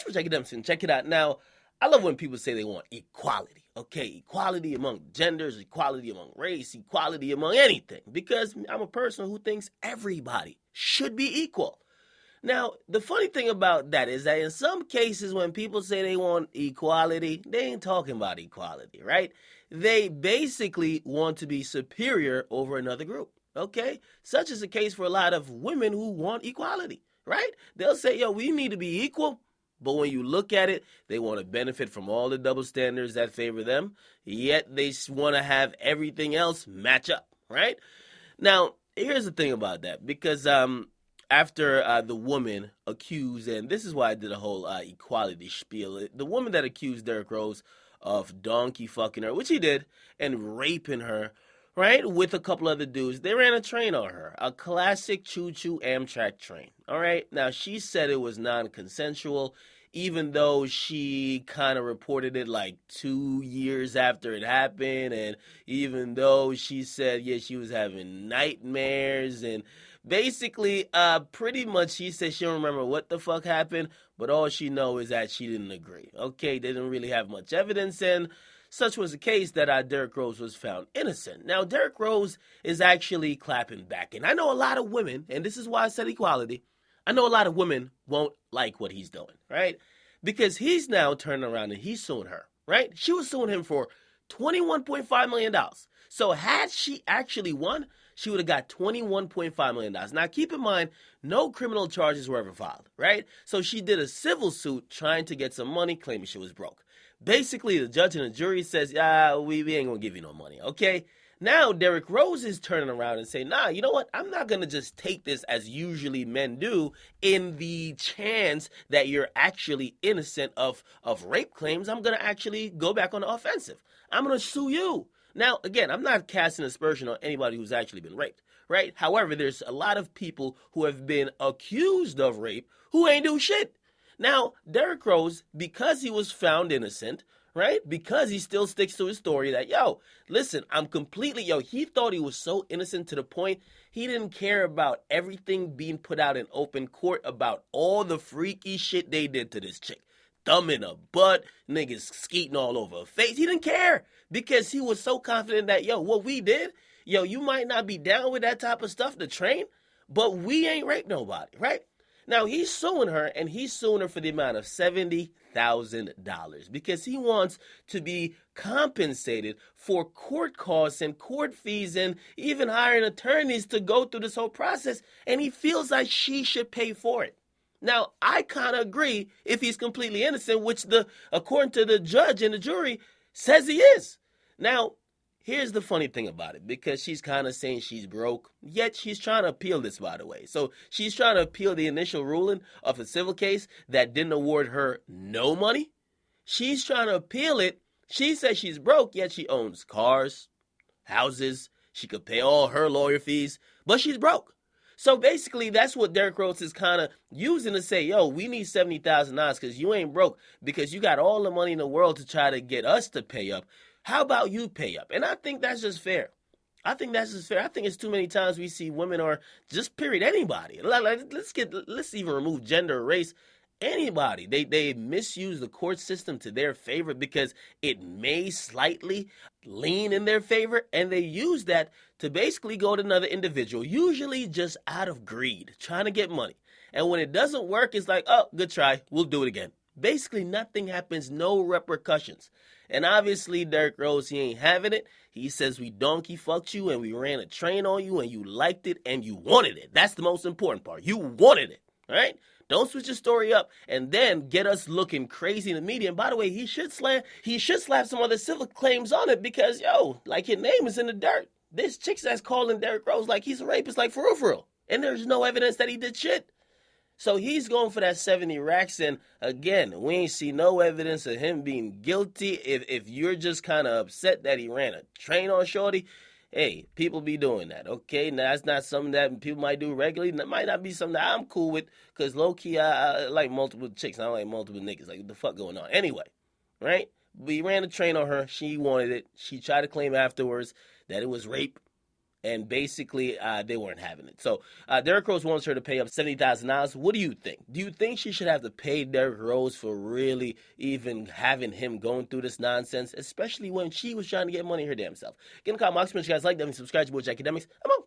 Average Akademiks, and check it out. Now, I love when people say they want equality. Okay, equality among genders, equality among race, equality among anything. Because I'm a person who thinks everybody should be equal. Now, the funny thing about that is that in some cases, when people say they want equality, they ain't talking about equality, right? They basically want to be superior over another group, okay? Such is the case for a lot of women who want equality, right? They'll say, yo, we need to be equal. But when you look at it, they want to benefit from all the double standards that favor them, yet they want to have everything else match up, right? Now, here's the thing about that, because after the woman accused, and this is why I did a whole equality spiel, the woman that accused Derrick Rose of donkey fucking her, which he did, and raping her, right, with a couple other dudes, they ran a train on her, a classic choo-choo Amtrak train, all right? Now, she said it was non-consensual, even though she kind of reported it like 2 years after it happened, and even though she said, yeah, she was having nightmares, and basically, pretty much she said she don't remember what the fuck happened, but all she know is that she didn't agree. Okay, they didn't really have much evidence, and such was the case that Derrick Rose was found innocent. Now, Derrick Rose is actually clapping back, and I know a lot of women, and this is why I said equality, I know a lot of women won't like what he's doing, right? Because he's now turning around and he's suing her, right? She was suing him for $21.5 million. So had she actually won, she would have got $21.5 million. Now, keep in mind, no criminal charges were ever filed, right? So she did a civil suit trying to get some money, claiming she was broke. Basically, the judge and the jury says, yeah, we ain't going to give you no money, okay? Now, Derrick Rose is turning around and saying, nah, you know what? I'm not going to just take this as usually men do in the chance that you're actually innocent of rape claims. I'm going to actually go back on the offensive. I'm going to sue you. Now, again, I'm not casting aspersion on anybody who's actually been raped, right? However, there's a lot of people who have been accused of rape who ain't do shit. Now, Derrick Rose, because he was found innocent, right? Because he still sticks to his story that, yo, listen, he thought he was so innocent to the point he didn't care about everything being put out in open court about all the freaky shit they did to this chick. Thumb in her butt, niggas skeeting all over her face. He didn't care because he was so confident that, yo, what we did, yo, you might not be down with that type of stuff to train, but we ain't raped nobody, right? Now, he's suing her, and he's suing her for the amount of $70,000 because he wants to be compensated for court costs and court fees and even hiring attorneys to go through this whole process, and he feels like she should pay for it. Now, I kind of agree if he's completely innocent, which according to the judge and the jury says he is. Now, here's the funny thing about it, because she's kind of saying she's broke, yet she's trying to appeal this, by the way. So she's trying to appeal the initial ruling of a civil case that didn't award her no money. She's trying to appeal it. She says she's broke, yet she owns cars, houses. She could pay all her lawyer fees, but she's broke. So basically, that's what Derrick Rose is kind of using to say, yo, we need $70,000 because you ain't broke, because you got all the money in the world to try to get us to pay up. How about you pay up? And I think that's just fair. I think it's too many times we see women, or just period, anybody. Let's even remove gender or race. Anybody. They misuse the court system to their favor because it may slightly lean in their favor, and they use that to basically go to another individual, usually just out of greed, trying to get money. And when it doesn't work, it's like, oh, good try, we'll do it again. Basically, nothing happens, no repercussions. And obviously, Derrick Rose, he ain't having it. He says we donkey fucked you and we ran a train on you and you liked it and you wanted it. That's the most important part. You wanted it, all right? Don't switch your story up and then get us looking crazy in the media. And by the way, he should slap some other civil claims on it because, yo, like, his name is in the dirt. This chick that's calling Derrick Rose like he's a rapist, like, for real. And there's no evidence that he did shit. So he's going for that 70 racks, and again, we ain't see no evidence of him being guilty. If you're just kind of upset that he ran a train on shorty, hey, people be doing that, okay? Now, that's not something that people might do regularly. That might not be something that I'm cool with, because low-key, I like multiple chicks. I don't like multiple niggas. Like, what the fuck going on? Anyway, right? We ran a train on her. She wanted it. She tried to claim afterwards that it was rape. and basically they weren't having it. So Derrick Rose wants her to pay up $70,000. What do you think? Do you think she should have to pay Derrick Rose for really even having him going through this nonsense, especially when she was trying to get money her damn self? Get in the comment box, make sure you guys like, definitely subscribe to Akademiks. I'm out.